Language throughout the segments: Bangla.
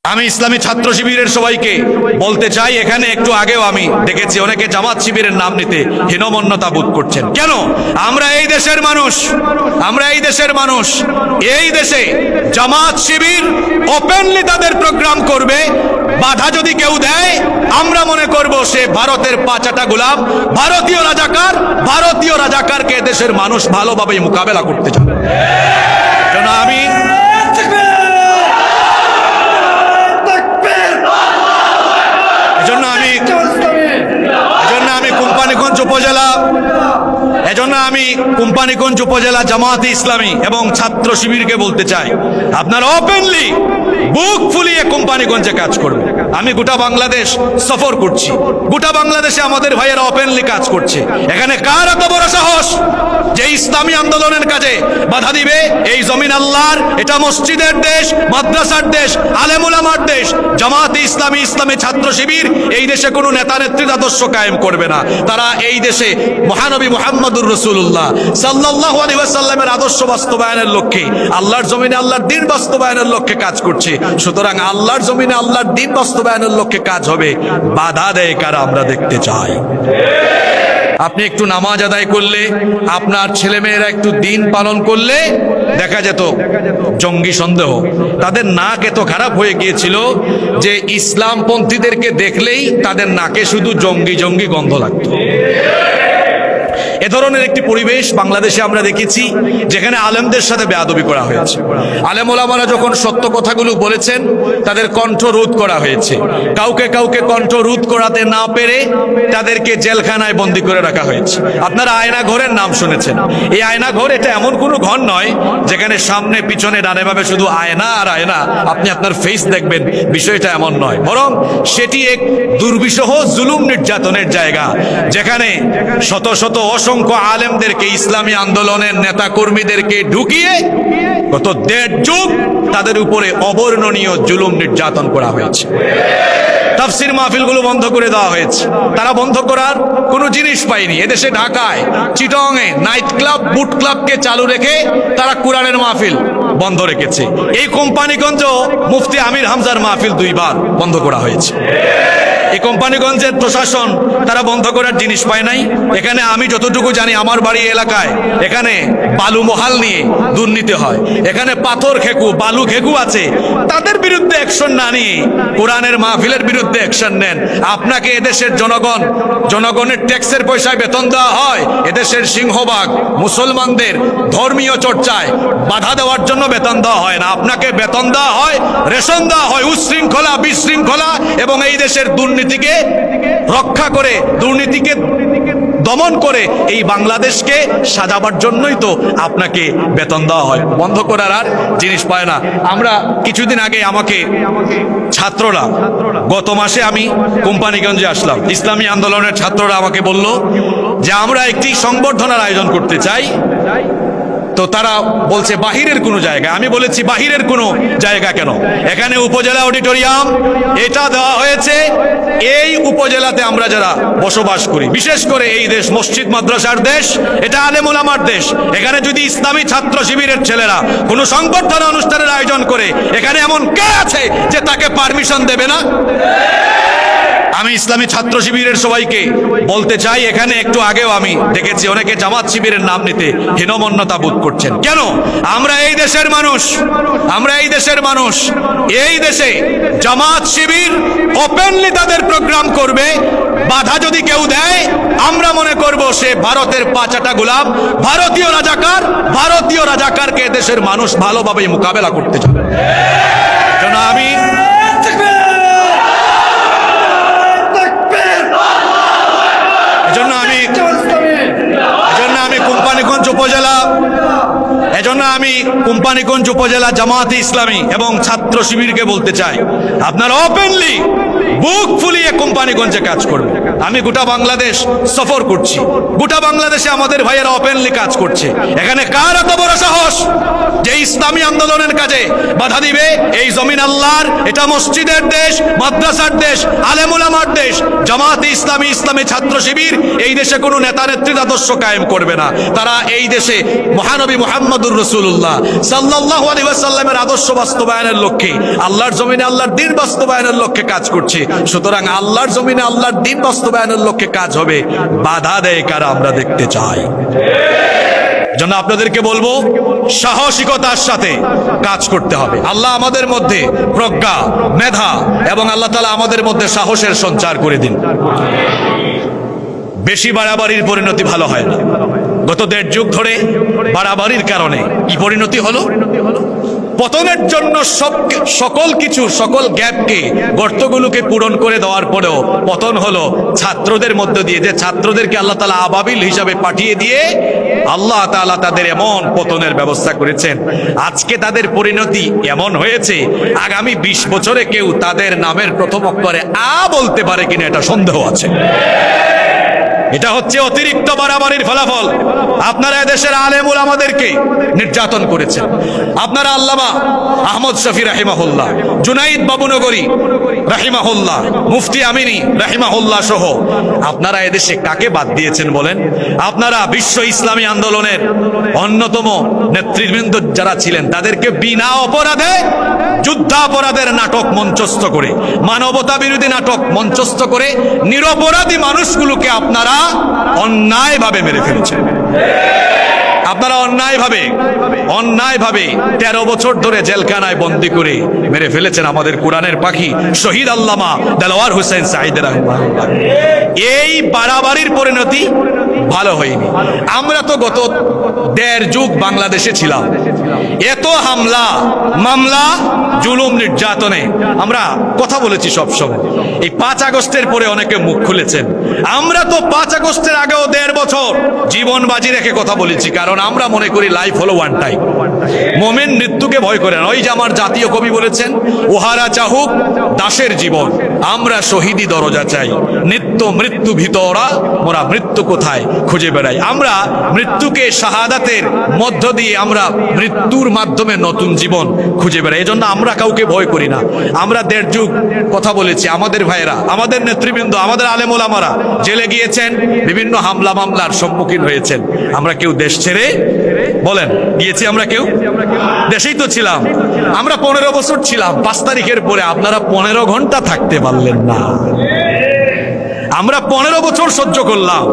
আমি ইসলামী ছাত্র শিবিরের সবাইকে বলতে চাই, এখানে একটু আগেও আমি দেখেছি অনেকে জামাত শিবিরের নাম নিতে হীনমন্যতা বোধ করছেন। কেন? আমরা এই দেশের মানুষ, এই দেশে জামাত শিবির ওপেনলি তাদের প্রোগ্রাম করবে। বাধা যদি কেউ দেয়, আমরা মনে করব সে ভারতের পাঁচাটা গোলাম, ভারতীয় রাজাকারকে দেশের মানুষ ভালোভাবে মোকাবেলা করতে চায়। কোম্পানিগঞ্জ উপজেলা জামাতে ইসলামী এবং ছাত্র শিবিরকে বলতে চাই, আপনারা ওপেনলি বুক ফুলিয়ে কোম্পানিগঞ্জে কাজ করবে। আমি গোটা বাংলাদেশ সফর করছি, গোটা বাংলাদেশে আমাদের ভাইয়েরা ওপেনলি কাজ করছে। এখানে কার এত বড় সাহস যে ইসলামী আন্দোলনের কাজে বাধা দিবে? এই জমিন আল্লাহর, এটা মসজিদের দেশ, মাদ্রাসার দেশ, আলেম উলামার দেশ। জামাতে ইসলামী, ইসলামী ছাত্র শিবির এই দেশে কোনো নেতা নেত্রীর আদর্শ কায়েম করবে না। তারা এই দেশে মহানবী মুহাম্মদুর রাসূলুল্লাহ সাল্লাল্লাহু আলাইহি ওয়াসাল্লামের আদর্শ বাস্তবায়নের লক্ষ্যে, আল্লাহর জমিনে আল্লাহর দ্বীন বাস্তবায়নের লক্ষ্যে কাজ করছে। সুতরাং আল্লাহর জমিনে আল্লাহর দ্বীন বাস্তবায়নের লক্ষ্যে কাজ হবে। বাধা দেয় কারা আমরা দেখতে চাই। আপনি একটু নামাজ আদায় করলে, আপনার ছেলেমেয়েরা একটু দিন পালন করলে দেখা যেত জঙ্গি সন্দেহ। তাদের নাক এত খারাপ হয়ে গিয়েছিল যে ইসলামপন্থীদেরকে দেখলেই তাদের নাকে শুধু জঙ্গি জঙ্গি গন্ধ লাগত। এ ধরনের একটি পরিবেশ বাংলাদেশে আমরা দেখেছি, যেখানে আলেমদের সাথে বেয়াদবি করা হয়েছে। আলেম ওলামারা যখন সত্য কথাগুলো বলেছেন, তাদের কণ্ঠ রোধ করা হয়েছে। কাউকে কণ্ঠ রোধ করাতে না পেরে তাদেরকে জেলখানায় বন্দী করে রাখা হয়েছে। আপনারা আয়না ঘরের নাম শুনেছেন। এই আয়না ঘর এটা এমন কোনো ঘর নয় যেখানে সামনে পিছনে ডানে বামে শুধু আয়না আর আয়না, আপনি আপনার ফেস দেখবেন, বিষয়টা এমন নয়। বরং সেটি এক দুর্বিষহ জুলুম নির্যাতনের জায়গা, যেখানে শত শত অসংখ্য আলেমদেরকে, ইসলামী আন্দোলনের নেতা কর্মীদেরকে ঢুকিয়ে গত 1.5 যুগ তাদের উপরে অবর্ণনীয় জুলুম নির্যাতন করা হয়েছে। তাফসীর মাহফিলগুলো বন্ধ করে দেওয়া হয়েছে। তারা বন্ধ করার কোনো জিনিস পায়নি। এদেশে ঢাকায়, চিটংয়ে নাইট ক্লাব, বুট ক্লাবকে চালু রেখে তারা কোরআনের মাহফিল বন্ধ রেখেছে। এই কোম্পানিগঞ্জ মুফতি আমির হামজার মাহফিল 2 বার বন্ধ করা হয়েছে। এই কোম্পানিগঞ্জের প্রশাসন তারা বন্ধ করার জিনিস পায় নাই। এখানে আমি যতটুকু জানি, আমার বাড়ি এলাকায় এখানে বালু মহাল নিয়ে দুর্নীতি হয়। এখানে পাথর খেকু, বালু খেকু আছে। তাদের বিরুদ্ধে অ্যাকশন না নিয়ে কোরআনের মাহফিলের বিরুদ্ধে অ্যাকশন নেন। আপনাকে এদেশের জনগণের ট্যাক্সের পয়সায় বেতন দেওয়া হয়। এদেশের সিংহভাগ মুসলমানদের ধর্মীয় চর্চায় বাধা দেওয়ার জন্য বেতন দেওয়া হয় না। আপনাকে বেতন দেওয়া হয়, রেশন দেওয়া হয় উচ্ছৃঙ্খলা, বিশৃঙ্খলা এবং এই দেশের দুর্নীতিকে রক্ষা করে, দুর্নীতিকে দমন করে এই বাংলাদেশকে সাজাবার জন্যই তো আপনাকে বেতন দেওয়া হয়। বন্ধ করার আর জিনিস পায় না। আমরা কিছুদিন আগে আমাকে ছাত্ররা, গত মাসে আমি কোম্পানিগঞ্জে আসলাম, ইসলামী আন্দোলনের ছাত্ররা আমাকে বলল যে আমরা একটি সংবর্ধনার আয়োজন করতে চাই। তো তারা বলছে বাহিরের কোনো জায়গা। আমি বলেছি বাহিরের কোনো জায়গা কেন? এখানে উপজেলা অডিটোরিয়াম এটা দেওয়া হয়েছে। এই উপজেলাতে আমরা যারা বসবাস করি, বিশেষ করে এই দেশ মসজিদ মাদ্রাসার দেশ, এটা আলেম ওলামার দেশ। এখানে যদি ইসলামী ছাত্র শিবিরের ছেলেরা কোনো সংবর্ধনা অনুষ্ঠানের আয়োজন করে, এখানে এমন কে আছে যে তাকে পারমিশন দেবে না? আমি ইসলামী ছাত্র শিবিরের সবাইকে বলতে চাই, এখানে একটু আগেও আমি দেখেছি অনেকে জামাত শিবিরের নাম নিতে হীনমন্যতা বোধ করছেন। কেন? আমরা এই দেশের মানুষ, এই দেশে জামাত শিবির ওপেনলি তাদের প্রোগ্রাম করবে। বাধা যদি কেউ দেয়, আমরা মনে করব সে ভারতের পাঁচাটা গোলাম, ভারতীয় রাজাকারকে দেশের মানুষ ভালোভাবে মোকাবেলা করতে চায়। আমি কোম্পানিগঞ্জ উপজেলা জামাতে ইসলামী এবং ছাত্র শিবিরকে বলতে চাই, আপনারা ওপেনলি বুক ফুলিয়ে কোম্পানিগঞ্জে কাজ করবে। আমি গোটা বাংলাদেশ সফর করছি, গোটা বাংলাদেশে আমাদের ভাইয়েরা ওপেনলি কাজ করছে। এখানে কার এত বড় সাহস যে ইসলামী আন্দোলনের কাজে বাধা দিবে? এই জমিন আল্লাহর, এটা মসজিদের দেশ, মাদ্রাসার দেশ, আলেম উলামার দেশ। জামাতে ইসলামী, ইসলামী ছাত্র শিবির এই দেশে কোনো নেতা নেত্রীর আদর্শ কায়েম করবে না। তারা এই দেশে মহানবী মুহাম্মদুর রাসূলুল্লাহ সাল্লাল্লাহু আলাইহি ওয়াসাল্লামের আদর্শ বাস্তবায়নের লক্ষ্যে, আল্লাহর জমিনে আল্লাহর দ্বীন বাস্তবায়নের লক্ষ্যে কাজ করছে। সুতরাং আল্লাহর জমিনে আল্লাহর দ্বীন বাস্তবায়নের লক্ষ্যে কাজ হবে, বাধা দেয় কারা আমরা দেখতে চাই। জন্য আপনাদেরকে বলবো, সাহসিকতার সাথে কাজ করতে হবে। আল্লাহ আমাদের মধ্যে প্রজ্ঞা, মেধা এবং আল্লাহ তাআলা আমাদের মধ্যে সাহসের সঞ্চার করে দিন। বেশি বাড়াবাড়ির পরিণতি ভালো হয় না। গত 1.5 যুগ ধরে বাড়াবাড়ির কারণে কি পরিণতি হলো? পতনের জন্য সকল গ্যাপকে, গর্তগুলোকে পূরণ করে দেওয়ার পরেও পতন হলো ছাত্রদের মধ্য দিয়ে। যে ছাত্রদেরকে আল্লাহ তাআলা আবাবিল হিসাবে পাঠিয়ে দিয়ে আল্লাহ তাআলা তাদের এমন পতনের ব্যবস্থা করেছেন, আজকে তাদের পরিণতি এমন হয়েছে, আগামী 20 বছরে কেউ তাদের নামের প্রথম অক্ষরে আ বলতে পারে কিনা এটা সন্দেহ আছে। এটা হচ্ছে অতিরিক্ত বাড়াবাড়ির ফলাফল। আপনারা এদেশের আলেম উলামাদেরকে নির্যাতন করেছেন। আপনারা আল্লামা আহমদ শফি রাহিমাহুল্লাহ, জুনাইদ বাবুনগরী রাহিমাহুল্লাহ, মুফতি আমিনী রাহিমাহুল্লাহ সহ আপনারা এদেশে কাকে বাদ দিয়েছেন বলেন? আপনারা বিশ্ব ইসলামী আন্দোলনের অন্যতম নেতৃবৃন্দ যারা ছিলেন তাদেরকে বিনা অপরাধে যুদ্ধাপরাধের নাটক মঞ্চস্থ করে, মানবতা বিরোধী নাটক মঞ্চস্থ করে নিরপরাধী মানুষগুলোকে আপনারা অন্যায়ভাবে মেরে ফেলেছেন। আপনারা অন্যায়ভাবে 13 বছর ধরে জেলখানায় বন্দী করে মেরে ফেলেছেন আমাদের কোরআনের পাখি শহীদ আল্লামা দেলোয়ার হোসেন সাঈদ রাহিমাহুল্লাহ। এই বাড়াবাড়ির পরিণতি ভালো হয়নি। আমরা তো গত 1.5 যুগ বাংলাদেশে ছিলাম। এত হামলা, মামলা, জুলুম, নির্যাতনে আমরা কথা বলেছি সবসময়। এই 5 আগস্টের পরে অনেকে মুখ খুলেছেন। আমরা তো 5 আগস্টের আগেও 1.5 বছর জীবন বাজি রেখে কথা বলেছি, কারণ আমরা মনে করি লাইফ হলো ওয়ান টাইম। মোমেন মৃত্যুকে ভয় করে না। ওই যে আমার জাতীয় কবি বলেছেন, ওহারা চাহুক দাসের জীবন, আমরা শহীদি দরজা চাই, নিত্য মৃত্যু ভিতরা মোরা মৃত্যু কোথায় খুঁজে বেড়াই। আমরা মৃত্যুকে শাহাদাতের মধ্য দিয়ে, আমরা মৃত্যুর মাধ্যমে নতুন জীবন খুঁজে বেড়াই। এজন্য আমরা কাউকে ভয় করি না। আমরা 1.5 যুগ কথা বলেছি। আমাদের ভাইয়েরা, আমাদের নেতৃবৃন্দ, আমাদের আলেম ওলামারা জেলে গিয়েছেন, বিভিন্ন হামলা মামলার সম্মুখীন হয়েছেন। আমরা কেউ দেশ ছেড়ে বলেন গিয়েছি? আমরা কেউ দেশেই তো ছিলাম। আমরা 15 বছর ছিলাম। 5 তারিখের পরে আপনারা 15 ঘন্টা থাকতে পারলেন না। আমরা 15 বছর সহ্য করলাম,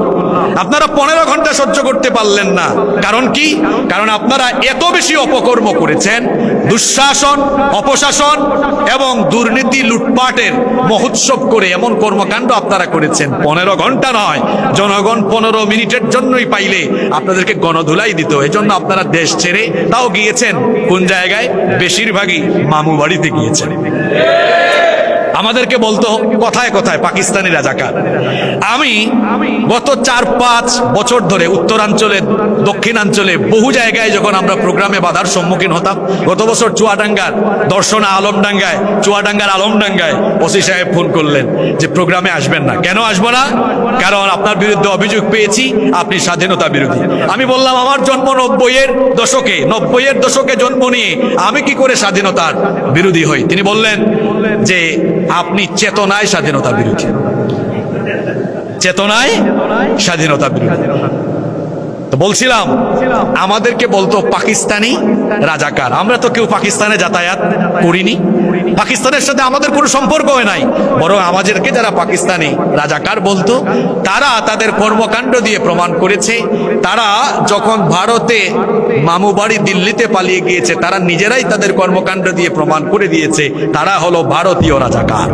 আপনারা 15 ঘন্টা সহ্য করতে পারলেন না। কারণ কি? কারণ আপনারা এত বেশি অপকর্ম করেছেন, দুঃশাসন, অপশাসন এবং দুর্নীতি, লুটপাটের মহোৎসব করে এমন কর্মকাণ্ড আপনারা করেছেন। 15 ঘন্টা নয়, জনগণ 15 মিনিটের জন্যই পাইলে আপনাদেরকে গণধুলাই দিত। এজন্য আপনারা দেশ ছেড়ে তাও গিয়েছেন কোন জায়গায়? বেশিরভাগই মামু বাড়িতে গিয়েছেন। আমাদেরকে বলতো কথায় কথায় পাকিস্তানি রাজাকার। আমি গত 4-5 বছর ধরে উত্তরাঞ্চলে, দক্ষিণাঞ্চলে বহু জায়গায় যখন আমরা প্রোগ্রামে বাধার সম্মুখীন হতাম, গত বছর চুয়াডাঙ্গার দর্শনা আলমডাঙ্গায়, চুয়াডাঙ্গার আলমডাঙ্গায় ওসি সাহেব ফোন করলেন যে প্রোগ্রামে আসবেন না। কেন আসবো না? কারণ আপনার বিরুদ্ধে অভিযোগ পেয়েছি আপনি স্বাধীনতা বিরোধী। আমি বললাম, আমার জন্ম 90-এর দশকে জন্ম নিয়ে আমি কি করে স্বাধীনতার বিরোধী হই? তিনি বললেন যে আপনি চেতনায় স্বাধীনতা বিরোধী, চেতনায় স্বাধীনতা বিরোধী। তো বলছিলাম, আমাদেরকে বলতো পাকিস্তানি রাজাকার। আমরা তো কেউ পাকিস্তানে যাতায়াত করিনি, পাকিস্তানের সাথে আমাদের কোনো সম্পর্ক নাই। বরং আমাদেরকে যারা পাকিস্তানি রাজাকার বলতো, তারা তাদের কর্মকাণ্ড দিয়ে প্রমাণ করেছে, তারা যখন ভারতে মামু বাড়ি দিল্লিতে পালিয়ে গিয়েছে, তারা নিজেরাই তাদের কর্মকাণ্ড দিয়ে প্রমাণ করে দিয়েছে তারা হলো ভারতীয় রাজাকার।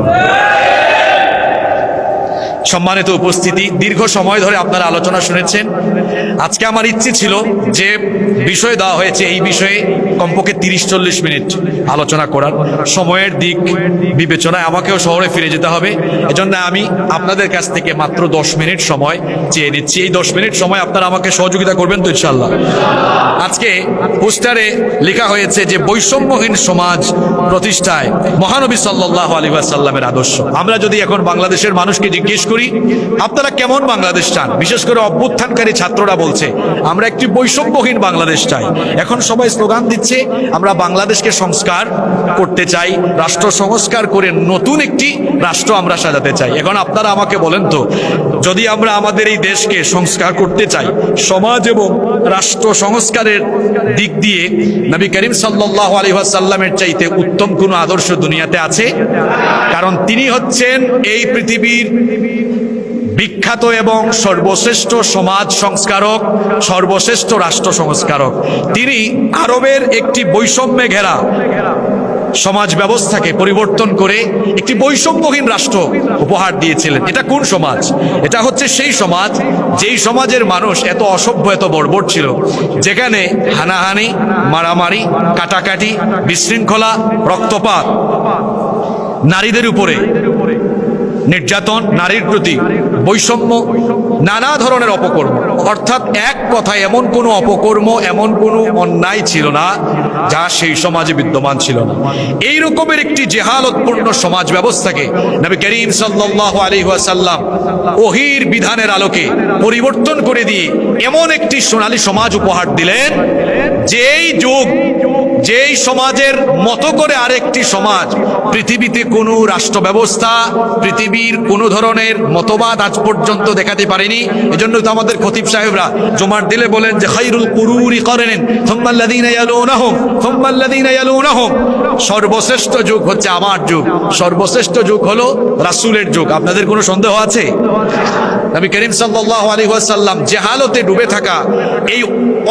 সম্মানিত উপস্থিতি, দীর্ঘ সময় ধরে আপনারা আলোচনা শুনেছেন। আজকে আমার ইচ্ছে ছিল যে বিষয় দেওয়া হয়েছে, এই বিষয়ে কমপক্ষে 30-40 মিনিট আলোচনা করার। সময়ের দিক বিবেচনায় আমাকেও শহরে ফিরে যেতে হবে। এজন্য আমি আপনাদের কাছ থেকে মাত্র 10 মিনিট সময় চেয়ে নিচ্ছি। এই 10 মিনিট সময় আপনারা আমাকে সহযোগিতা করবেন তো ইনশাআল্লাহ? আজকে পোস্টারে লেখা হয়েছে যে বৈষম্যহীন সমাজ প্রতিষ্ঠায় মহানবী সাল্লাল্লাহু আলাইহি ওয়াসাল্লামের আদর্শ। আমরা যদি এখন বাংলাদেশের মানুষকে জিজ্ঞেস করি, আপনারা কেমন বাংলাদেশ চান? বিশেষ করে অভ্যুত্থানকারী ছাত্ররা বলছে আমরা একটি বৈষম্যহীন বাংলাদেশ চাই। এখন সবাই স্লোগান দিচ্ছে আমরা বাংলাদেশকে সংস্কার করতে চাই, রাষ্ট্র সংস্কার করে নতুন একটি রাষ্ট্র আমরা সাজাতে চাই। এখন আপনারা আমাকে বলেন তো, যদি আমরা আমাদের এই দেশকে সংস্কার করতে চাই, সমাজ এবং রাষ্ট্র সংস্কারের দিক দিয়ে নবী করিম সাল্লাল্লাহু আলাইহি ওয়াসাল্লামের চাইতে উত্তম কোনো আদর্শ দুনিয়াতে আছে? কারণ তিনি হচ্ছেন এই পৃথিবীর বিখ্যাত এবং সর্বশ্রেষ্ঠ সমাজ সংস্কারক, সর্বশ্রেষ্ঠ রাষ্ট্র সংস্কারক। তিনি আরবের একটি বৈষম্যে ঘেরা সমাজ ব্যবস্থাকে পরিবর্তন করে একটি বৈষম্যহীন রাষ্ট্র উপহার দিয়েছিলেন। এটা কোন সমাজ? এটা হচ্ছে সেই সমাজ যেই সমাজের মানুষ এত অসভ্য, এত বর্বর ছিল, যেখানে হানাহানি, মারামারি, কাটাকাটি, বিশৃঙ্খলা, রক্তপাত, নারীদের উপরে নির্যাতন, নারীর প্রতি বৈষম্য, নানা ধরনের অপকর্ম, অর্থাৎ এক কথায় এমন কোনো অপকর্ম, এমন কোনো অন্যায় ছিল না যা সেই সমাজে বিদ্যমান ছিল না। এই রকমের একটি জেহালতপূর্ণ সমাজ ব্যবস্থাকে নবী করিম সাল্লাল্লাহু আলাইহি ওয়াসাল্লাম ওহীর বিধানের আলোকে পরিবর্তন করে দিয়ে এমন একটি সোনালী সমাজ উপহার দিলেন, যেই যুগ, যেই সমাজের মতো করে আরেকটি সমাজ পৃথিবীতে কোনো রাষ্ট্র ব্যবস্থা, পৃথিবীর কোনো ধরনের মতবাদ আজ পর্যন্ত দেখাতে পারেনি। এজন্য তো আমাদের খতিব সাহেবরা জুমার দিলে বলেন যে খায়রুল কুরুরি করেন সুম্মাল্লাযীনা ইয়ালুনাহুম সুম্মাল্লাযীনা ইয়ালুনাহুম, সর্বশ্রেষ্ঠ যুগ হচ্ছে আমার যুগ, সর্বশ্রেষ্ঠ যুগ হলো রাসূলের যুগ। আপনাদের কোনো সন্দেহ আছে? নবী করিম সাল্লাল্লাহু আলাইহি ওয়াসাল্লাম জেহালতে ডুবে থাকা এই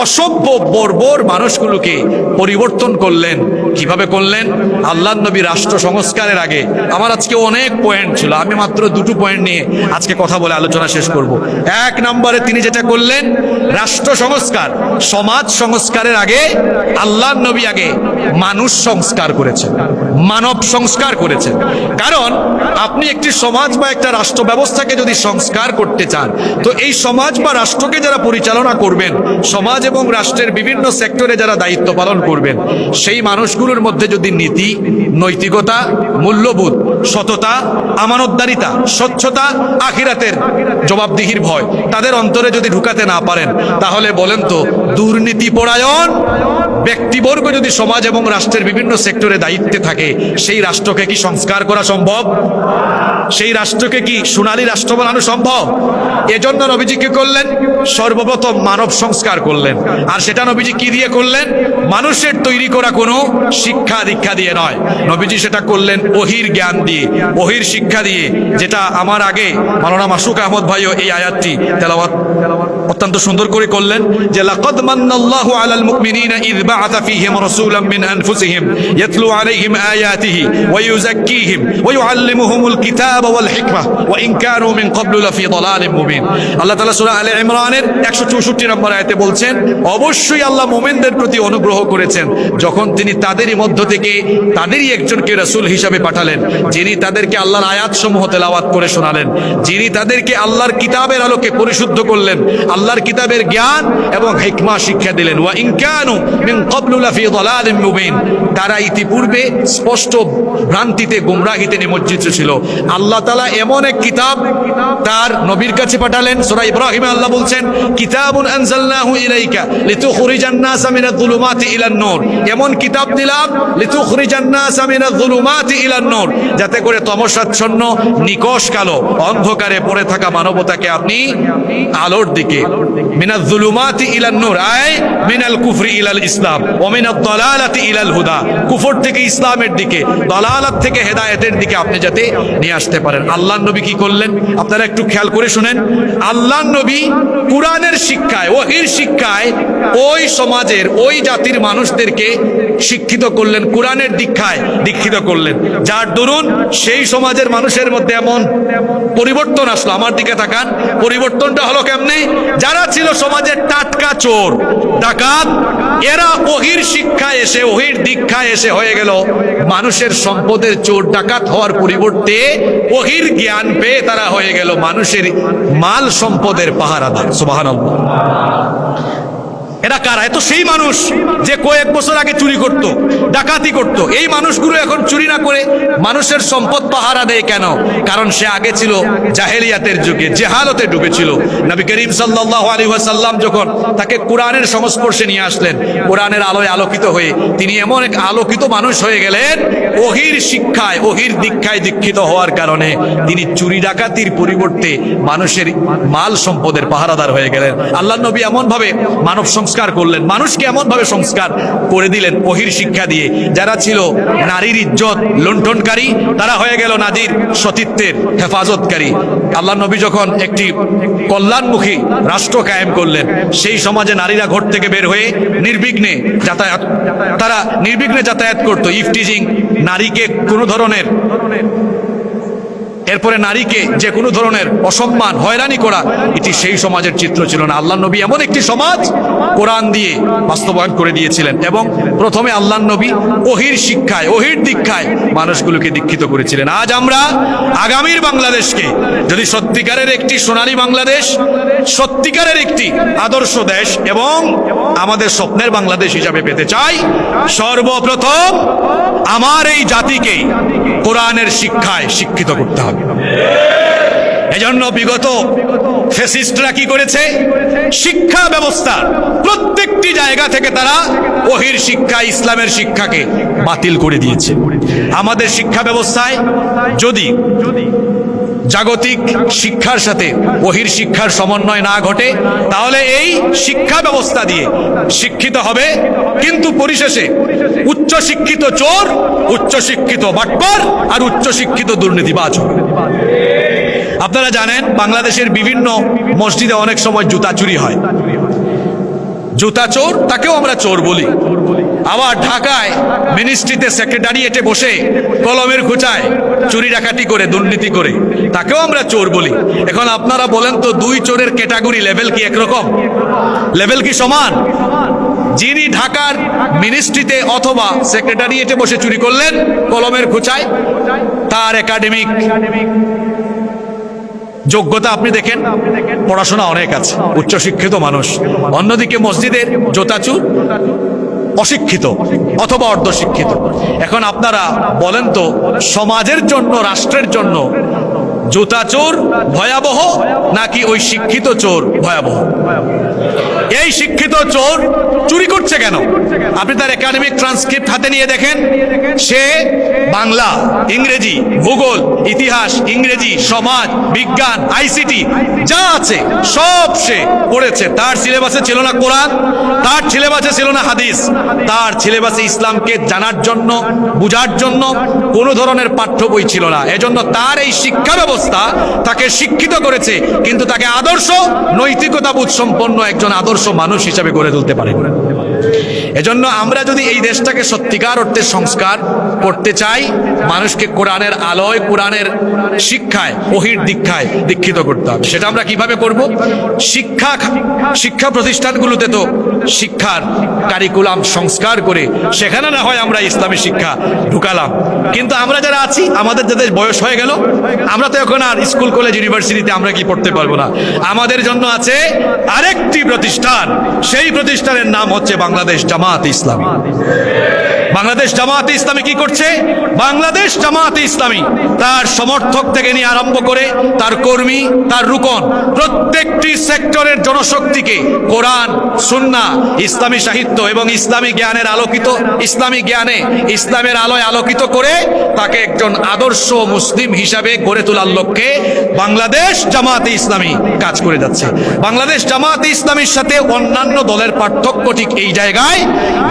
অসভ্য বর্বর মানুষগুলোকে পরিবর্তন করলেন। কিভাবে করলেন? আল্লাহর নবী রাষ্ট্র সংস্কারের আগে, আমার আজকে অনেক পয়েন্ট ছিল, আমি মাত্র দুটো পয়েন্ট নিয়ে আজকে কথা বলে আলোচনা শেষ করব। এক নম্বরে তিনি যেটা করলেন, রাষ্ট্র সংস্কার, সমাজ সংস্কারের আগে আল্লাহর নবী আগে মানুষ সংস্কার করেছেন, মানব সংস্কার করেছেন। কারণ আপনি একটি সমাজ বা একটা রাষ্ট্র ব্যবস্থাকে যদি সংস্কার করতে চান, তো এই সমাজ বা রাষ্ট্রকে যারা পরিচালনা করবেন, সমাজ এবং রাষ্ট্রের বিভিন্ন সেক্টরে যারা দায়িত্ব পালন করবেন, সেই মানুষগুলোর মধ্যে যদি নীতি, নৈতিকতা, মূল্যবোধ, সততা, আমানতদারিতা, স্বচ্ছতা, আখিরাতের জবাবদিহির ভয় তাদের অন্তরে যদি ঢুকাতে না পারেন, তাহলে বলেন তো, দুর্নীতি পরায়ণ ব্যক্তিবর্গ যদি সমাজ এবং রাষ্ট্রের বিভিন্ন সেক্টরে দায়িত্বে থাকে, সেই রাষ্ট্রকে কি সংস্কার করা সম্ভব? সেই রাষ্ট্রকে কি সোনালী রাষ্ট্র বানানো সম্ভব? এজন্য নবীজি কি করলেন? সর্বপ্রথম মানব সংস্কার করলেন। আর সেটা নবীজি কি দিয়ে করলেন? মানুষের তৈরি করা কোনো শিক্ষা দীক্ষা দিয়ে নয়, নবীজি সেটা করলেন ওহীর জ্ঞান দিয়ে, ওহীর শিক্ষা দিয়ে। যেটা আমার আগে মাওলানা মাসুক আহমদ ভাইও এই আয়াতটি তেলাওয়াত অত্যন্ত সুন্দর করে করলেন, যে লাকাদ মান্নাল্লাহু আলাল মুমিনিনা ইয বা'আথা ফীহিম রাসূলাম মিন আনফুসিহিম ইয়াতলু আলাইহিম আয়াতিহি ওয়া ইউযাক্কিহিম ওয়া ইউআল্লিমুহুমুল কিতাবা ওয়াল হিকমা ওয়া ইন কানু মিন ক্বাবলু লাফী দালালিম মুবিন। আল্লাহ তাআলা সূরা আলে ইমরানের 164 নম্বর আয়াতে বলছেন, অবশ্যই আল্লাহ মুমিনদের প্রতি অনুগ্রহ করেছেন যখন তিনি তাদেরই মধ্য থেকে তাদেরই একজনকে রাসূল হিসাবে পাঠালেন, যিনি তাদেরকে আল্লাহর আয়াতসমূহ তেলাওয়াত করে শোনালেন, যিনি তাদেরকে আল্লাহর কিতাবের আলোকে পরিশুদ্ধ করলেন, আল্লাহর কিতাবের জ্ঞান এবং হিকমা শিক্ষা দিলেন। ওয়া ইন কানু মিন ক্বাবলু লাফী দালালিম মুবিন, তারা ইতিপূর্বে স্পষ্ট ভ্রান্তিতে, গুমরাহিতে নিমজ্জিত ছিল। আল্লাহ তাআলা এমন এক কিতাব তার নবীর কাছে পাঠালেন। সূরা ইব্রাহিমে আল্লাহ বলছেন, কিতাবুন আনজালনাহু ইলাইকা লিতুখরিজান নাসা মিনাজ যুলুমাতি ইলান নূর, এমন কিতাব দিলাম লিতুখরিজান নাসা মিনাজ যুলুমাতি ইলান নূর, যাতে করে তমসাচ্ছন্ন, নিকষ কালো, অন্ধকারে পড়ে থাকা মানবতাকে আপনি আলোর দিকে, মিনাজ যুলুমাতি ইলান নূর আয় মিনাল কুফরি ইলাল ইসলাম ওয়া মিনাদ দালালাতি ইলাল হুদা, কুফর থেকে ইসলামের দিকে, দালালাত থেকে হেদায়েতের দিকে আপনি যাতে নিয়ে আসতে পারেন। আল্লাহর নবী কি করলেন? আপনারা একটু খেয়াল করে শুনেন। আল্লাহর নবী কুরআনের শিক্ষায়, ওহীর শিক্ষায় ওই সমাজের, ওই জাতির মানুষদেরকে শিক্ষিত করলেন, কুরআনের দীক্ষায় দীক্ষিত করলেন, যার দরুন সেই সমাজের মানুষের মধ্যে এমন পরিবর্তন আসলো। আমার দিকে তাকান, পরিবর্তনটা হলো কেমনে? যারা ছিল সমাজের টাটকা চোর, ডাকাত, এরা ওহীর শিক্ষায় এসে, ওহীর দীক্ষায় এসে হয়ে গেল মানুষের সম্পদের চোর ডাকাত হওয়ার পরিবর্তে ওহীর জ্ঞান পেয়ে তারা হয়ে গেল মানুষের মাল সম্পদের পাহারাদার। সুবহানাল্লাহ। এরা কারা? এত সেই মানুষ যে কয়েক বছর আগে চুরি করত, ডাকাতি করত। এই মানুষগুলো এখন চুরি না করে মানুষের সম্পদ পাহারা দেয় কেন? কারণ সে আগে ছিল জাহেলিয়াতের যুগে, জেহালতে ডুবেছিল। নবী করিম সাল্লাল্লাহু আলাইহি ওয়াসাল্লাম যখন তাকে কোরআনের সংস্পর্শে নিয়ে আসলেন, কোরআনের আলোয় আলোকিত হয়ে তিনি এমন এক আলোকিত মানুষ হয়ে গেলেন, ওহির শিক্ষায়, ওহির দীক্ষায় দীক্ষিত হওয়ার কারণে তিনি চুরি ডাকাতির পরিবর্তে মানুষের মাল সম্পদের পাহারাদার হয়ে গেলেন। আল্লাহ নবী এমন ভাবে মানব সংস্কার করলেন, মানুষকে এমন ভাবে সংস্কার করে দিলেন ওহির শিক্ষা দিয়ে। যারা ছিল নারীর ইজ্জত লুণ্ঠনকারী, তারা হয়ে গেল নারীর সতীত্বের হেফাজতকারী। আল্লাহ নবী যখন একটি কল্যাণমুখী রাষ্ট্র কায়েম করলেন, সেই সমাজে নারীরা ঘর থেকে বের হয়ে নির্বিঘ্নে যাতায়াত, তারা নির্বিঘ্নে যাতায়াত করতো। ইফটিজিং, নারীকে কোনো ধরনের, এরপরে নারীকে যে কোনো ধরনের অসম্মান, হয়রানি করা, এটি সেই সমাজের চিত্র ছিল না। আল্লাহ নবী এমন একটি সমাজ কোরআন দিয়ে বাস্তবায়ন করে দিয়েছিলেন এবং প্রথমে আল্লাহ নবী ওহির শিক্ষায়, ওহির দীক্ষায় মানুষগুলোকে দীক্ষিত করেছিলেন। আজ আমরা আগামীর বাংলাদেশকে যদি সত্যিকারের একটি সোনালী বাংলাদেশ, সত্যিকারের একটি আদর্শ দেশ এবং আমাদের স্বপ্নের বাংলাদেশ হিসাবে পেতে চাই, সর্বপ্রথম আমার এই জাতিকে কোরআনের শিক্ষায় শিক্ষিত করতে হবে। এজন্য বিগত ফ্যাসিস্টরা কি করেছে? শিক্ষা ব্যবস্থা প্রত্যেকটি জায়গা থেকে তারা ওহির শিক্ষা, ইসলামের শিক্ষাকে বাতিল করে দিয়েছে। আমাদের শিক্ষা ব্যবস্থায় যদি জাগতিক শিক্ষার সাথে ওহির শিক্ষার সমন্বয় না ঘটে, তাহলে এই শিক্ষা ব্যবস্থা দিয়ে শিক্ষিত হবে, কিন্তু পরিশেষে উচ্চ শিক্ষিত চোর, উচ্চ শিক্ষিত বাটপার আর উচ্চ শিক্ষিত দুর্নীতিবাজ হবে। আপনারা জানেন বাংলাদেশের বিভিন্ন মসজিদে অনেক সময় জুতা চুরি হয়। জুতা চোর, তাকেও আমরা চোর বলি। আবার ঢাকায় মিনিস্ট্রিতে সেক্রেটারিয়েটে বসে কলমের খোঁচায় চুরি ডাকাতি করে, দুর্নীতি করে, তাকেও আমরা চোর বলি। এখন আপনারা বলেন তো, দুই চোরের ক্যাটাগরি লেভেল কি একরকম? লেভেল কি সমান? যিনি ঢাকার মিনিস্ট্রিতে অথবা সেক্রেটারিয়েটে বসে চুরি করলেন কলমের খোঁচায়, তার একাডেমিক যোগ্যতা আপনি দেখেন, পড়াশোনা অনেক আছে, উচ্চশিক্ষিত মানুষ। অন্যদিকে মসজিদের জোতাচুর অশিক্ষিত অথবা অর্ধশিক্ষিত। এখন আপনারা বলেন তো, সমাজের জন্য, রাষ্ট্রের জন্য জুতা চোর ভয়াবহ নাকি ওই শিক্ষিত চোর ভয়াবহ? এই শিক্ষিত চোর চুরি করছে কেন? আপনি তার একাডেমিক ট্রান্সক্রিপ্ট হাতে নিয়ে দেখেন, সে বাংলা, ইংরেজি, ভূগোল, ইতিহাস, ইংরেজি, সমাজ, বিজ্ঞান, আইসিটি যা আছে সব সে পড়েছে। তার সিলেবাসে ছিল না কোরআন, তার সিলেবাসে ছিল না হাদিস, তার সিলেবাসে ইসলামকে জানার জন্য, বুঝার জন্য কোনো ধরনের পাঠ্য বই ছিল না। এজন্য তার এই শিক্ষা ব্যবস্থা তাকে শিক্ষিত করেছে, কিন্তু তাকে আদর্শ, নৈতিকতাবোধ সম্পন্ন একজন আদর্শ মানুষ হিসাবে গড়ে তুলতে পারে। এজন্য আমরা যদি এই দেশটাকে সত্যিকার অর্থে সংস্কার করতে চাই, মানুষকে কোরআনের আলোয়, কোরআনের শিক্ষায়, ওহির দীক্ষায় দীক্ষিত করতে হবে। সেটা আমরা কিভাবে করব? শিক্ষা প্রতিষ্ঠানগুলোতে তো শিক্ষার কারিকুলাম সংস্কার করে সেখানে না হয় আমরা ইসলামী শিক্ষা ঢুকালাম, কিন্তু আমরা যারা আছি, আমাদের যাদের বয়স হয়ে গেল, আমরা তো এখন আর স্কুল, কলেজ, ইউনিভার্সিটিতে আমরা কি পড়তে পারবো না। আমাদের জন্য আছে আরেকটি প্রতিষ্ঠান, সেই প্রতিষ্ঠানের নাম হচ্ছে বাংলাদেশ জামাত ইসলামী। বাংলাদেশ জামাত ইসলামী কি করছে? বাংলাদেশ জামাত ইসলামী তার সমর্থক থেকে নিয়ে আরম্ভ করে তার কর্মী, তার রুকন, প্রত্যেকটি সেক্টরের জনশক্তিকে কোরআন, সুন্নাহ, ইসলামী সাহিত্য এবং ইসলামী জ্ঞানের আলোকিত, ইসলামী জ্ঞানে ইসলামের আলোয় আলোকিত করে তাকে একজন আদর্শ মুসলিম হিসাবে গড়ে তোলার লক্ষ্যে বাংলাদেশ জামাত ইসলামী কাজ করে যাচ্ছে। বাংলাদেশ জামাত ইসলামীর সাথে অন্যান্য দলের পার্থক্য ঠিক এই জায়গায়,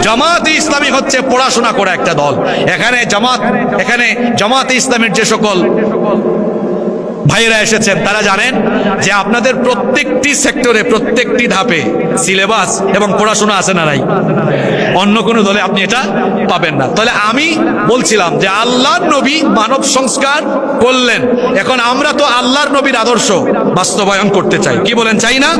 জামাত ইসলামী হচ্ছে পড়াশোনা করা একটা দল। এখানে জামাত ইসলামের যে সকল ভাইয়েরা এসেছেন তারা জানেন যে আপনাদের প্রত্যেকটি সেক্টরে, প্রত্যেকটি ধাপে সিলেবাস এবং পড়াশোনা আছে না নাই? অন্য কোনো দলে আপনি এটা পাবেন না। তাহলে আমি বলছিলাম যে আল্লাহর নবী মানব সংস্কার করলেন, এখন আমরা তো আল্লাহর নবীর আদর্শ বাস্তবায়ন করতে চাই। কি বলেন, চাই না?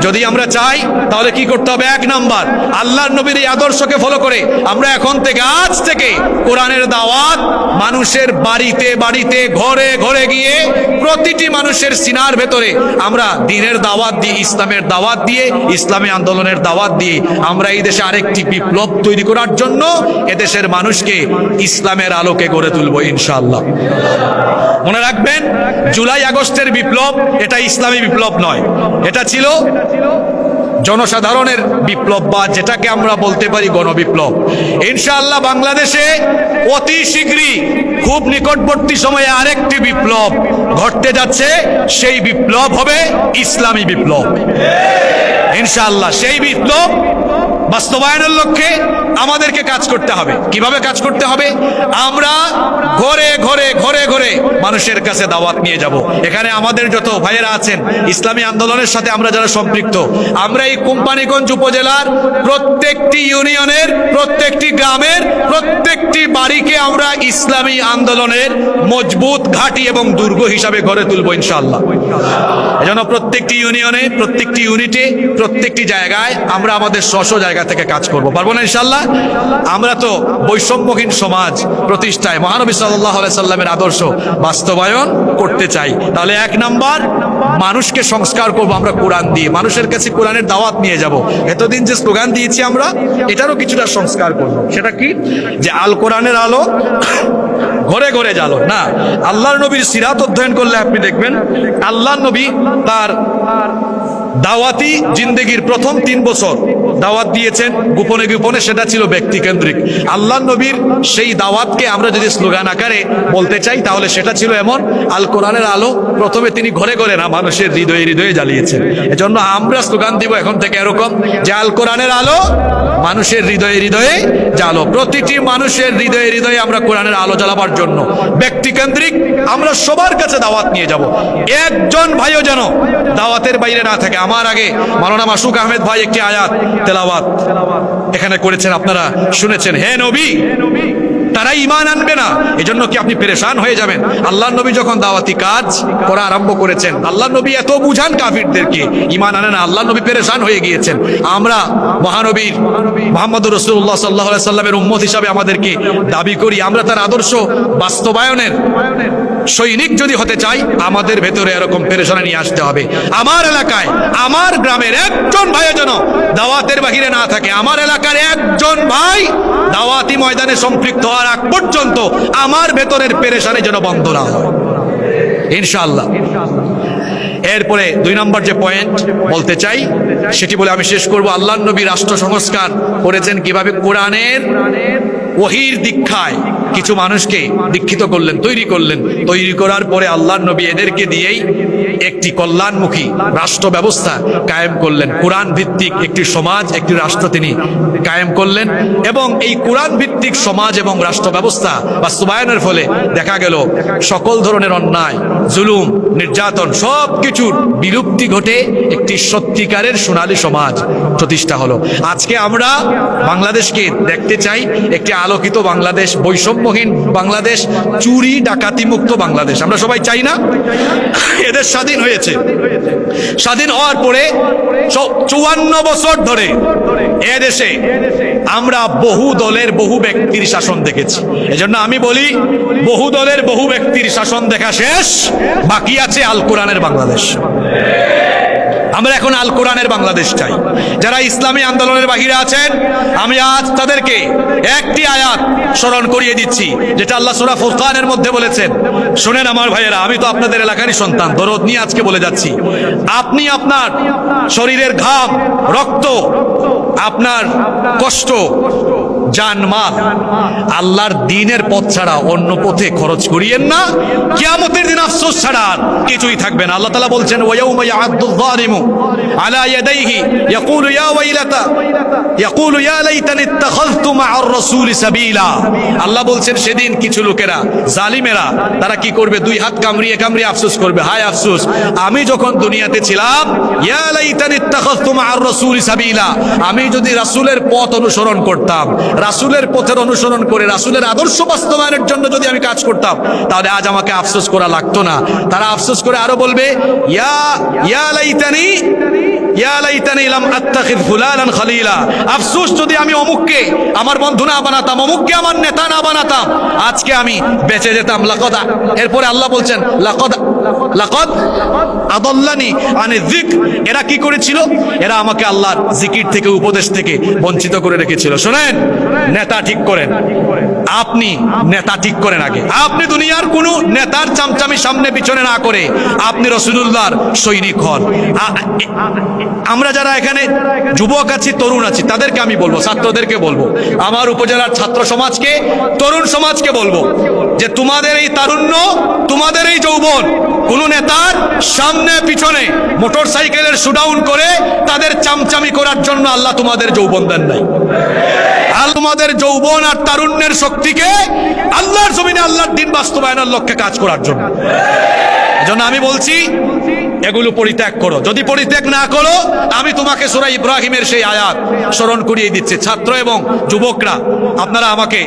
যদি আমরা চাই তাহলে কি করতে হবে? 1 নাম্বার, আল্লাহর নবীর এই আদর্শকে ফলো করে আমরা এখন থেকে, আজ থেকে কোরআনের দাওয়াত মানুষের বাড়িতে বাড়িতে, ঘরে ঘরে গিয়ে প্রতিটি মানুষের সিনার ভেতরে আমরা দ্বীনের দাওয়াত দিয়ে, ইসলামের দাওয়াত দিয়ে, ইসলামী আন্দোলনের দাওয়াত দিয়ে আমরা এই দেশে আরেকটি বিপ্লব তৈরি করার জন্য এদেশের মানুষকে ইসলামের আলোকে গড়ে তুলব ইনশাআল্লাহ। মনে রাখবেন, জুলাই আগস্টের বিপ্লব এটা ইসলামী বিপ্লব নয়, এটা ছিল জনসাধারণের বিপ্লব, বা যেটাকে আমরা বলতে পারি গণবিপ্লব। ইনশাআল্লাহ বাংলাদেশে অতি শীঘ্রই, খুব নিকটবর্তী সময়ে আরেকটি বিপ্লব ঘটতে যাচ্ছে। সেই বিপ্লব হবে ইসলামী বিপ্লব ইনশাআল্লাহ। সেই বিপ্লব বাস্তবায়নের লক্ষ্যে আমাদেরকে কাজ করতে হবে। কিভাবে কাজ করতে হবে? আমরা ঘরে ঘরে ঘরে ঘরে মানুষের কাছে দাওয়াত নিয়ে যাব। এখানে আমাদের যত ভাইয়েরা আছেন ইসলামী আন্দোলনের সাথে আমরা যারা সম্পৃক্ত, আমরা এই কোম্পানিগঞ্জ উপজেলার প্রত্যেকটি ইউনিয়নের, প্রত্যেকটি গ্রামের, প্রত্যেকটি বাড়িকে আমরা ইসলামী আন্দোলনের মজবুত ঘাঁটি এবং দুর্গ হিসাবে গড়ে তুলব ইনশাআল্লাহ। এজন্য প্রত্যেকটি ইউনিয়নে, প্রত্যেকটি ইউনিটে, প্রত্যেকটি জায়গায় আমরা আমাদের স্ব জায়গা থেকে কাজ করব। পারবো না ইনশাআল্লাহ? আমরা তো বৈষম্যহীন সমাজ প্রতিষ্ঠায় মহানবী সাল্লাল্লাহু আলাইহি সাল্লামের আদর্শ বাস্তবায়ন করতে চাই। তাহলে 1 নাম্বার, মানুষকে সংস্কার করব আমরা কোরআন দিয়ে। মানুষের কাছে কোরআনের দাওয়াত নিয়ে যাব। এতদিন যে স্লোগান দিয়েছি আমরা, এটারও কিছুটা সংস্কার করব। সেটা কি? যে আল কোরআনের আলো ঘরে ঘরে জ্বালো না। আল্লাহর নবীর সিরাত অধ্যয়ন করলে আপনি দেখবেন, আল্লাহর নবী তার দাওয়াতি জিন্দেগির প্রথম 3 বছর দাওয়াত দিয়েছেন গোপনে গোপনে, সেটা ছিল ব্যক্তিকেন্দ্রিক। আল্লাহর নবীর সেই দাওয়াতকে আমরা যদি স্লোগান আকারে বলতে চাই, তাহলে সেটা ছিল এমন, আল কোরআনের আলো প্রথমে তিনি ঘরে ঘরে না, মানুষের হৃদয়ে হৃদয়ে জ্বালিয়েছেন। এজন্য আমরা স্লোগান দিব এখন থেকে এরকম, যে আল কোরআনের আলো মানুষের হৃদয়ে হৃদয়ে জ্বালো। প্রতিটি মানুষের হৃদয়ে হৃদয়ে আমরা কোরআনের আলো জ্বালাবার জন্য ব্যক্তিকেন্দ্রিক আমরা সবার কাছে দাওয়াত নিয়ে যাব। একজন ভাইও যেন দাওয়াতের বাইরে না থাকে। আমার আগে মাওলানা মাসুক আহমেদ ভাই একটি আয়াত তেলাওয়াত এখানে করেছেন, আপনারা শুনেছেন। হে নবী, তারা ঈমান আনবে না, এজন্য কি আপনি পেরেশান হয়ে যাবেন? আল্লাহর নবী যখন দাওয়াতি কাজ করা আরম্ভ করেছেন, আল্লাহর নবী এত বুঝান কাফিরদেরকে, ঈমান আনে না, আল্লাহর নবী পেরেশান হয়ে গিয়েছেন। আমরা মহানবীর মুহাম্মদুর রাসূলুল্লাহ সাল্লাল্লাহু আলাইহি সাল্লামের উম্মত হিসাবে আমাদেরকে দাবি করি। আমরা তার আদর্শ বাস্তবায়নের সৈনিক যদি হতে চাই, আমাদের ভেতরে এরকম পেরেশানি নিয়ে আসতে হবে। আমার এলাকায়, আমার গ্রামের একজন ভাই যেন দাওয়াতের বাহিরে না থাকে। আমার এলাকার একজন ভাই দাওয়াতি ময়দানে সম্পৃক্ত হওয়ার আগ পর্যন্ত আমার ভেতরের পেরেশানি যেন বন্ধ না হয় ইনশাআল্লাহ। এরপরে 2 নম্বর যে পয়েন্ট বলতে চাই, সেটি বলে আমি শেষ করব। আল্লাহর নবী রাষ্ট্র সংস্কার করেছেন কিভাবে? কোরআনের ওহীর দীক্ষায় কিছু মানুষকে দীক্ষিত করলেন, তৈরি করলেন। তৈরি করার পরে আল্লাহর নবী এদেরকে দিয়েই একটি কল্যাণমুখী রাষ্ট্র ব্যবস্থা কায়েম করলেন। কোরআন ভিত্তিক একটি সমাজ, একটি রাষ্ট্র তিনি কায়েম করলেন। এবং এই কোরআন ভিত্তিক সমাজ এবং রাষ্ট্র ব্যবস্থা বাস্তবায়নের ফলে দেখা গেল সকল ধরনের অন্যায়, জুলুম, নির্যাতন সব কিছুর বিলুপ্তি ঘটে একটি সত্যিকারের সোনালী সমাজ প্রতিষ্ঠা হলো। আজকে আমরা বাংলাদেশকে দেখতে চাই একটি আলোকিত বাংলাদেশ, বৈষম্যহীন বাংলাদেশ, চুরি ডাকাতি মুক্ত বাংলাদেশ। আমরা সবাই চাই না? এদের স্বাধীন হয়েছে, স্বাধীন হওয়ার পরে 54 বছর ধরে এদেশে আমরা বহু দলের বহু ব্যক্তির শাসন দেখেছি। এজন্য আমি বলি, বহু দলের বহু ব্যক্তির শাসন দেখা শেষ, বাকি আছে আল কোরআনের বাংলাদেশ। আমরা এখন আল কোরআনের বাংলাদেশ চাই। যারা ইসলামী আন্দোলনের বাহিরে আছেন, আমি আজ তাদেরকে একটি আয়াত স্মরণ করিয়ে দিচ্ছি, যেটা আল্লাহ সূরা ফুরকানের মধ্যে বলেছেন। শুনেন আমার ভাইয়েরা, আমি তো আপনাদের এলাকারই সন্তান, দরদ নিয়ে আজকে বলে যাচ্ছি। আপনি আপনার শরীরের ঘাম, রক্ত, আপনার কষ্ট, জানমাল আল্লাহর দ্বীনের পথ ছাড়া অন্য পথে খরচ করিয়েন না। কিয়ামতের দিন আফসোস ছাড়া কিছুই থাকবে না। আল্লাহ তাআলা বলছেন, ওয়ায়াউমা ইয়া'আদ্দুয যালিমু আলা ইয়াদাইহি ইয়াকুলু ইয়া ওয়াইলাতা ইয়াকুলু ইয়া লাইতানি ইত্তাখাযতু মা'আর রাসূলি সাবিলা। আল্লাহ বলছেন, সেদিন কিছু লোকেরা, জালিমেরা, তারা কি করবে? 2 হাত কামড়িয়ে কামড়িয়ে আফসোস করবে, হায় আফসোস, আমি যখন দুনিয়াতে ছিলাম, ইয়া লাইতানি ইত্তাখাযতু মা'আর রাসূলি সাবিলা, আমি যদি রাসূলের পথ অনুসরণ করতাম, রাসূলের পথের অনুসরণ করে রাসূলের আদর্শ বাস্তবায়নের জন্য যদি আমি কাজ করতাম, তাহলে আজ আমাকে আফসোস করা লাগতো না। তারা আফসোস করে আরো বলবে, ইয়া লাইতানি ইয়া লাইতানি লাম আত্তাখিয ফুলানান খলিলা, আফসোস যদি আমি অমুককে আমার বন্ধু না বানাতাম, অমুককে আমার নেতা না বানাতাম, আজকে আমি বেঁচে যেতাম। লাকাদ, এরপরে আল্লাহ বলছেন লাকাদ আদাল্লানি আনি যিকর, এরা কি করেছিল? এরা আমাকে আল্লাহর জিকির থেকে, উপদেশ থেকে বঞ্চিত করে রেখেছিল। শুনেন, নেতা ঠিক করেন, আপনি নেতা ঠিক করেন আগে। আপনি দুনিয়ার কোন নেতার চামচামি সামনে পিছনে না করে আপনি রাসূলুল্লাহর সৈনিক হন। আমরা যারা এখানে যুবক আছি, তরুণ আছি, তাদেরকে আমি বলবো, ছাত্রদেরকে বলবো, আমার উপজেলার ছাত্র সমাজকে, তরুণ সমাজকে বলবো যে তোমাদের এই তারুণ্য, তোমাদের এই যৌবন কোন নেতার সামনে পিছনে মোটর সাইকেলের শুডাউন করে তাদের চামচামি করার জন্য আল্লাহ তোমাদের যৌবন দেন নাই। তোমাদের যৌবন আর তারুণ্যের শক্তিকে আল্লাহর জমিনে আল্লাহর দ্বীন বাস্তবায়নের লক্ষ্যে কাজ করার জন্য। এজন্য আমি বলছি এগুলো পরিত্যাগ করো। যদি পরিত্যাগ না করো, আমি তোমাকে সূরা ইব্রাহিমের সেই আয়াত স্মরণ করিয়ে দিচ্ছি। ছাত্র এবং যুবকরা, আপনারা আমাকে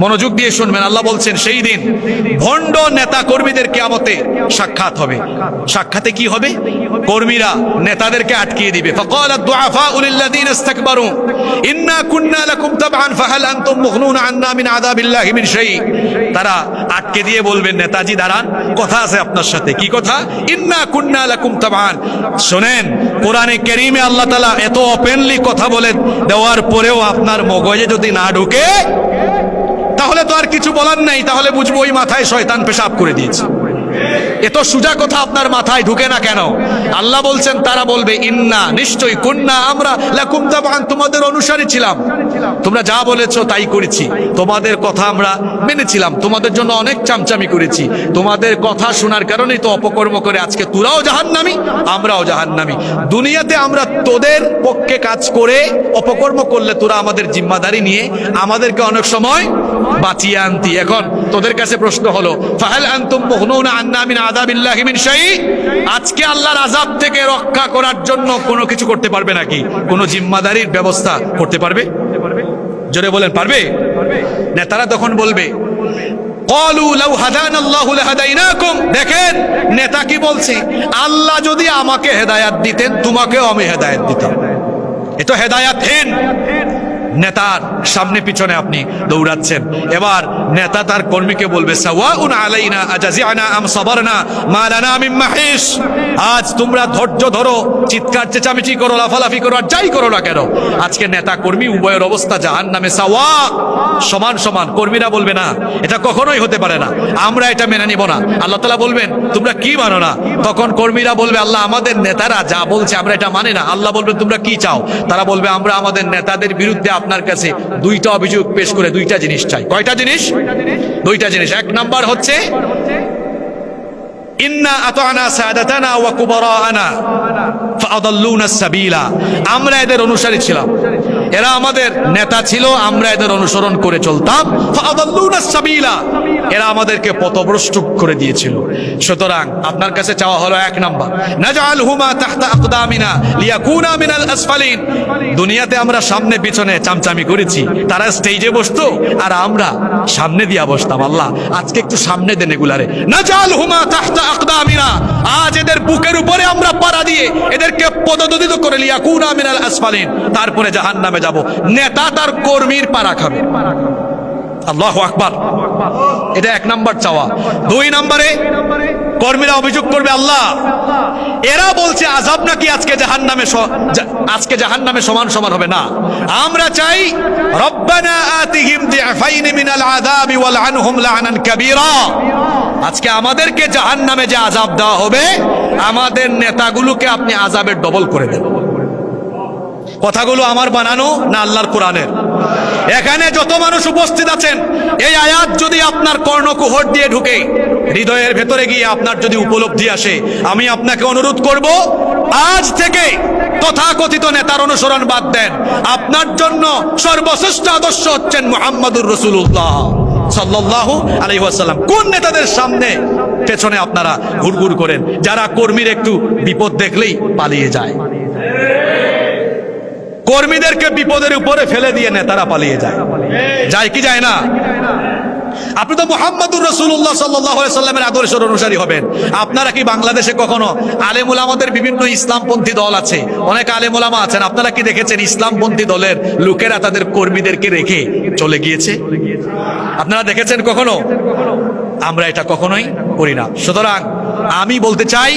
মনোযোগ দিয়ে শুনবেন। আল্লাহ বলছেন সেই দিন ভণ্ড নেতা কর্মীদের কিয়ামতে সাক্ষাৎ হবে। সাক্ষাতে কি হবে? কর্মীরা নেতাদেরকে আটকিয়ে দিবে। ফাকালাত দুআফাউ লিল্লাযিনা ইসতাকবারু ইন্না কুন্না লাকুম তাবআন ফাহাল আনতুম মুগনুনা আন্না মিন আযাবিল্লাহি মিন শাই। তারা আটকে দিয়ে বলবেন, নেতাজি দাঁড়ান, কথা আছে আপনার সাথে। কি কথা? ইন্না কুন্না লাকুম তাবআন। শুনেন, কোরআনে কারীমে আল্লাহ তাআলা এত ওপেনলি কথা বলে দেওয়ার পরেও আপনার মগজে যদি না ঢোকে, তাহলে তো আর কিছু বলার নাই। তাহলে বুঝবো ওই মাথায় শয়তান পেশাব করে দিয়েছে। এত সোজা কথা আপনার মাথায় ঢুকে না কেন? আল্লাহ বলছেন, তারা বলবে ইন্না, নিশ্চয়ই, কুন্না, আমরা লাকুম তাবআন, তোমাদের অনুসারী ছিলাম, তোমরা যা বলেছো তাই করেছি, তোমাদের কথা আমরা মেনেছিলাম, তোমাদের জন্য অনেক চামচামি করেছি, তোমাদের কথা শোনার কারণেই তো অপকর্ম করে আজকে তোরাও জাহান্নামী, আমরাও জাহান্নামী। দুনিয়াতে আমরা তোদের পক্ষে কাজ করে অপকর্ম করলে তোরা আমাদের জিম্মাদারি নিয়ে আমাদেরকে অনেক সময় বাঁচিয়ে আনতি। এখন তোদের কাছে প্রশ্ন হলো, ফাহাল আনতুম মুগনুনা আন্না মিন আযাবিল্লাহি মিন শাই। আজকে আল্লাহর আযাব থেকে রক্ষা করার জন্য কোনো কিছু করতে পারবে নাকি? কোনো জিম্মাদারির ব্যবস্থা করতে পারবে? জোরে বলেন, পারবে? নেতারা তখন বলবে, ক্বালু লাউ হাদানাল্লাহু লাহাদাইনাকুম। দেখেন নেতা কি বলছে, আল্লাহ যদি আমাকে হেদায়েত দিতেন, তোমাকেও আমি হেদায়েত দিতাম। এ তো হেদায়েতহীন। নেতার সামনে পিছনে আপনি দৌড়াচ্ছেন। এবার নেতা তার কর্মীকে বলবে, সাওয়াউন আলাইনা আজাজিআনা আম সাবারনা মা লানা মিন মাহিস। আজ তোমরা ধৈর্য ধরো, চিৎকার চেঁচামেচি করো, লাফালাফি করো, আর যাই করো না কেন, আজকে নেতা কর্মী উভয়ের অবস্থা জাহান্নামে সাওয়া, সমান সমান। কর্মীরা বলবে, না, এটা কখনোই হতে পারে না, আমরা এটা মেনে নিব না। আল্লাহ তাআলা বলবেন, তোমরা কি মানো না? তখন কর্মীরা বলবে, আল্লাহ, আমাদের নেতারা যা বলছে আমরা এটা মানি না। আল্লাহ বলবেন, তোমরা কি চাও? তারা বলবে, আমরা আমাদের নেতাদের বিরুদ্ধে আপনার কাছে দুইটা অভিযোগ পেশ করে দুইটা জিনিস চাই। কয়টা জিনিস? দুইটা জিনিস। এক নাম্বার হচ্ছে, ইন্না আতানা সাদাতানা ওয়া কুবারানা ফাআদাল্লুনা সাবিলা। আমরা এদের অনুসারী ছিলাম, এরা আমাদের নেতা ছিল, আমরা এদের অনুসরণ করে চলতাম। ফাআদাল্লুনা সাবিলা, এরা আমাদেরকে পথভ্রষ্ট করে দিয়েছিল। সুতরাং আপনার কাছে চাওয়া হলো এক নাম্বার, নাজআলহুমা তাহতা আকদামিনা লিয়াকুনা মিনাল আসফালিন। দুনিয়াতে আমরা সামনে পিছনে চামচামি করেছি, তারা স্টেজে বসতো আর আমরা সামনে দিয়া বসতাম। আল্লাহ আজকে একটু সামনে দেন এগুলারে। নাজআলহুমা তাহতা আকদামিনা, আজ এদের বুকের উপরে আমরা পাড়া দিয়ে এদেরকে পদদলিত করে লিয়াকুনা মিনাল আসফালিন, তারপরে জাহান্নামে যাব। নেতা তার কর্মীর পাড়া খাবে। আল্লাহু আকবার। এটা এক নাম্বার চাওয়া। দুই নম্বরে কর্মীরা অভিযোগ করবে, আল্লাহ, এরা বলছে আযাব নাকি আজকে জাহান্নামে সমান সমান হবে না। আমরা চাই রব্বানা আতিহিম দিআফাইন মিনাল আযাবি ওয়াল আনহুম লা'নান কাবীরা। আজকে আমাদেরকে জাহান্নামে যে আযাব দেওয়া হবে, আমাদের নেতাগুলোকে আপনি আযাবের ডবল করে দেন। কথাগুলো আমার বানানো না আল্লাহর কোরআনের? এখানে যত মানুষ উপস্থিত আছেন, এই আয়াত যদি আপনার কর্ণকুহর দিয়ে ঢুকে হৃদয়ের ভেতরে গিয়ে আপনার যদি উপলব্ধি আসে, আমি আপনাকে অনুরোধ করব, আজ থেকে তথাকথিত নেতার অনুসরণ বাদ দেন। আপনার জন্য সর্বশ্রেষ্ঠ আদর্শ হচ্ছেন মুহাম্মদুর রাসূলুল্লাহ সাল্লাল্লাহু আলাইহি ওয়াসাল্লাম। কোন নেতাদের সামনে পেছনে আপনারা ঘুরঘুর করেন? যারা কর্মীর একটু বিপদ দেখলেই পালিয়ে যায়। কর্মীদেরকে বিপদের উপরে ফেলে দিয়ে নেতারা পালিয়ে যায়, যায় কি যায় না? আপনি তো মুহাম্মদুর রাসূলুল্লাহ সাল্লাল্লাহু আলাইহি সাল্লামের আদর্শের অনুসারী হবেন। আপনারা কি বাংলাদেশে কখনো আলেম ওলামাদের বিভিন্ন ইসলামপন্থী দল আছে, অনেক আলেম ওলামা আছেন, আপনারা কি দেখেছেন ইসলামপন্থী দলের লোকেরা তাদের কর্মীদেরকে রেখে চলে গিয়েছে? আপনারা দেখেছেন কখনো? আমরা এটা কখনোই করি না। সুতরাং আমি বলতে চাই,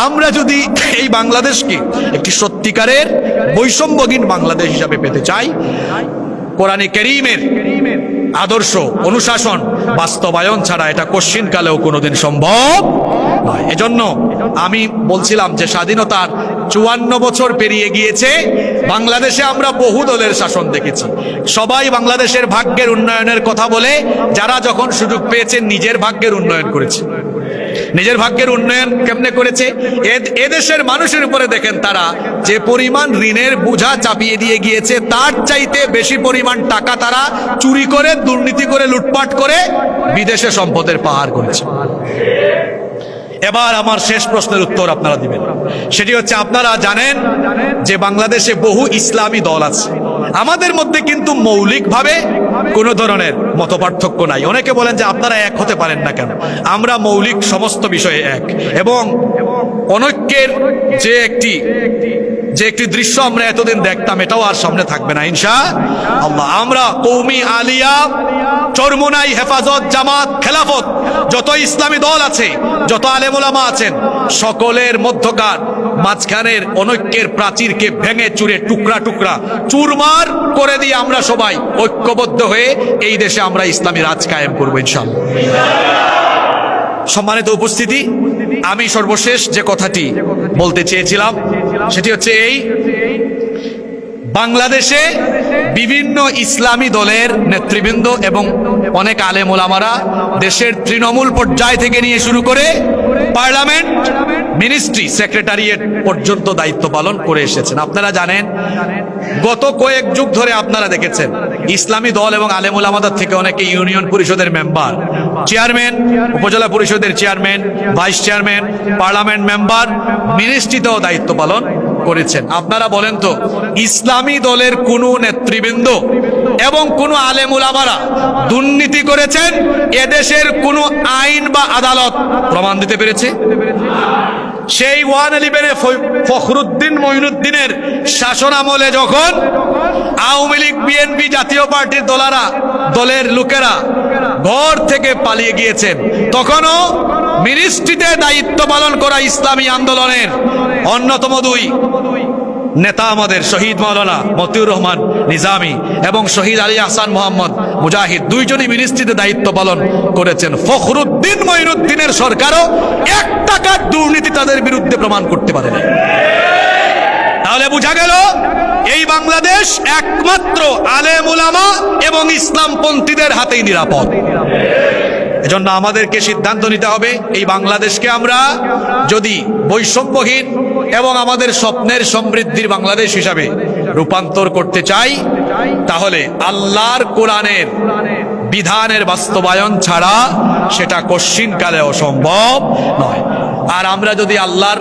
আমরা যদি এই বাংলাদেশকে একটি সত্যিকারের বৈষম্যহীন বাংলাদেশ হিসাবে পেতে চাই, কোরআনে কারীমের আদর্শ অনুশাসন বাস্তবায়ন ছাড়া এটা কশ্চিনকালেও কোনোদিন সম্ভব নয়। এজন্য আমি বলছিলাম যে স্বাধীনতার 54 বছর পেরিয়ে গিয়েছে, বাংলাদেশে আমরা বহু দলের শাসন দেখেছি। সবাই বাংলাদেশের ভাগ্যের উন্নয়নের কথা বলে, যারা যখন সুযোগ পেয়েছেন নিজের ভাগ্যের উন্নয়ন করেছে। নিজের ভাগ্যের উন্নয়ন কেমনে করেছে? এদেশের মানুষের উপরে দেখেন তারা যে পরিমাণ ঋণের বোঝা চাপিয়ে দিয়ে গিয়েছে, তার চাইতে বেশি পরিমাণ টাকা তারা চুরি করে, দুর্নীতি করে, লুটপাট করে বিদেশে সম্পদের পাহাড় করেছে। এবার আমার শেষ প্রশ্নের উত্তর আপনারা দিবেন। সেটি হচ্ছে, আপনারা জানেন যে বাংলাদেশে বহু ইসলামী দল আছে। আমাদের মধ্যে কিন্তু মৌলিকভাবে কোনো ধরনের মতপার্থক্য নাই। অনেকে বলেন যে আপনারা এক হতে পারেন না কেন? আমরা মৌলিক সমস্ত বিষয়ে এক, এবং অনৈক্যের যে একটি দৃশ্য আমরা এতদিন দেখতাম, এটাও আর সামনে থাকবে না ইনশাআল্লাহ। আমরা কওমি, আলিয়া, চরমোনাই, হেফাজত, জামাত, খেলাফত, যত ইসলামী দল আছে, যত আলেম ওলামা আছেন, সকলের মধ্যকার মাঝখানের অনৈক্যের প্রাচীরকে ভেঙে চুরে টুকরা টুকরা চুরমার করে দিয়ে আমরা সবাই ঐক্যবদ্ধ হয়ে এই দেশে আমরা ইসলামী রাজ কায়েম করবো ইনশাআল্লাহ। সম্মানিত উপস্থিতি, আমি সর্বশেষ যে কথাটি বলতে চেয়েছিলাম সেটি হচ্ছে এই, বাংলাদেশে বিভিন্ন ইসলামী দলের নেতৃবৃন্দ এবং অনেক আলেম ওলামারা দেশের তৃণমূল পর্যায় থেকে নিয়ে শুরু করে পার্লামেন্ট, মিনিস্ট্রি, সেক্রেটারিয়েট পর্যন্ত দায়িত্ব পালন করে এসেছেন। আপনারা জানেন, গত কয়েক যুগ ধরে আপনারা দেখেছেন ইসলামী দল এবং আলেম ওলামাদের থেকে অনেকে ইউনিয়ন পরিষদের মেম্বার, চেয়ারম্যান, উপজেলা পরিষদের chairman, vice chairman, parliament member, মিনিস্ট্রিতেও দায়িত্ব পালন করেছেন। আপনারা বলেন তো, ইসলামী দলের কোন নেতৃবৃন্দ এবং কোন আলেম ওলামারা দুর্নীতি করেছেন এদেশের কোন আইন বা আদালত প্রমাণ দিতে পেরেছে? সেই 111-এ ফখরুদ্দিন মঈনুদ্দিনের শাসন আমলে যখন আওয়ামী লীগ, বিএনপি, জাতীয় পার্টির দলের লোকেরা ঘর থেকে পালিয়ে গিয়েছেন, তখনও মিনিস্ট্রিতে দায়িত্ব পালন করা ইসলামী আন্দোলনের অন্যতম দুই নেতা, আমাদের শহীদ মাওলানা মতিউর রহমান নিজামী এবং শহীদ আলী আহসান মোহাম্মদ মুজাহিদ, দুইজনই মিনিস্ট্রিতে দায়িত্ব পালন করেছেন। ফখরুদ্দিন মঈনুদ্দিনের সরকারও 1 টাকার দুর্নীতি তাদের বিরুদ্ধে প্রমাণ করতে পারে না। তাহলে বোঝা গেল এই বাংলাদেশ একমাত্র আলেম ওলামা এবং ইসলামপন্থীদের হাতেই নিরাপদ। এজন্য আমাদেরকে সিদ্ধান্ত নিতে হবে, এই বাংলাদেশকে আমরা যদি বৈষম্যহীন এবং আমাদের স্বপ্নের সমৃদ্ধির বাংলাদেশ হিসাবে রূপান্তর করতে চাই, তাহলে আল্লাহর কোরআনের বিধানের বাস্তবায়ন ছাড়া সেটা কশ্চিনকালে অসম্ভব নয়। আর আমরা যদি আল্লাহর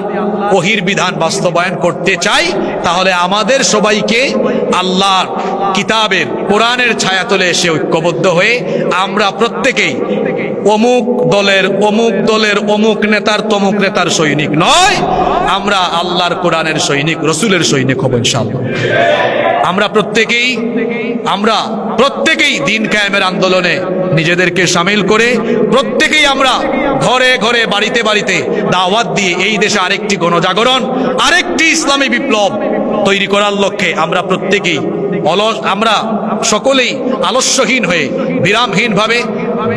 ওহীর বিধান বাস্তবায়ন করতে চাই, তাহলে আমাদের সবাইকে আল্লাহর কিতাবের, কোরআনের ছায়াতলে এসে ঐক্যবদ্ধ হয়ে আমরা প্রত্যেকেই অমুক দলের অমুক নেতার তমুক নেতার সৈনিক নয়, আমরা আল্লাহর কোরআনের সৈনিক, রসুলের সৈনিক হব ইনশাআল্লাহ। আমরা প্রত্যেকেই দিন কায়েমের আন্দোলনে নিজেদেরকে শামিল করে, প্রত্যেকেই আমরা ঘরে ঘরে, বাড়িতে বাড়িতে দাওয়াত দিয়ে এই দেশে আরেকটি গণজাগরণ, আরেকটি ইসলামী বিপ্লব তৈরি করার লক্ষ্যে আমরা সকলেই আলস্যহীন হয়ে, বিরামহীন ভাবে,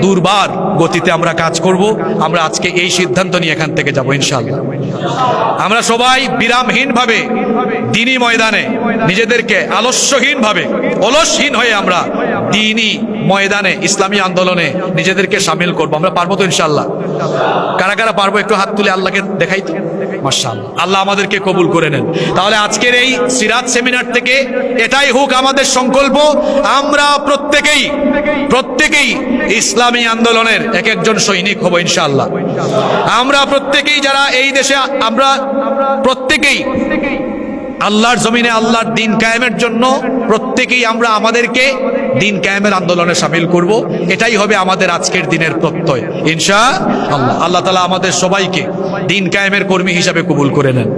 দুর্বার গতিতে আমরা কাজ করব। আমরা আজকে এই সিদ্ধান্ত নিয়ে এখান থেকে যাব ইনশাআল্লাহ। আমরা সবাই বিরামহীন ভাবে দ্বীনি ময়দানে নিজেদেরকে অলসহীন হয়ে আমরা দ্বীনি ময়দানে, ইসলামী আন্দোলনে নিজেদেরকে শামিল করব। আমরা পারবো তো ইনশাআল্লাহ? কারা কারা পারবো একটু হাত তুলে আল্লাহকে দেখাই তো। মাশাআল্লাহ, আল্লাহ আমাদেরকে কবুল করে নেন। তাহলে আজকের এই সিরাত সেমিনার থেকে এটাই হোক আমাদের সংকল্প, আমরা প্রত্যেকেই ইসলামী আন্দোলনের এক একজন সৈনিক হব ইনশাআল্লাহ। আমরা প্রত্যেকেই যারা এই দেশে, আমরা প্রত্যেকেই আল্লাহর জমিনে আল্লাহর দিন কায়েমের জন্য প্রত্যেকেই আমরা আমাদেরকে দিন কায়েমের আন্দোলনে সামিল করব। এটাই হবে আমাদের আজকের দিনের প্রত্যয় ইনশাআল্লাহ। আল্লাহ তাআলা আমাদের সবাইকে দিন কায়েমের কর্মী হিসাবে কবুল করে নেন।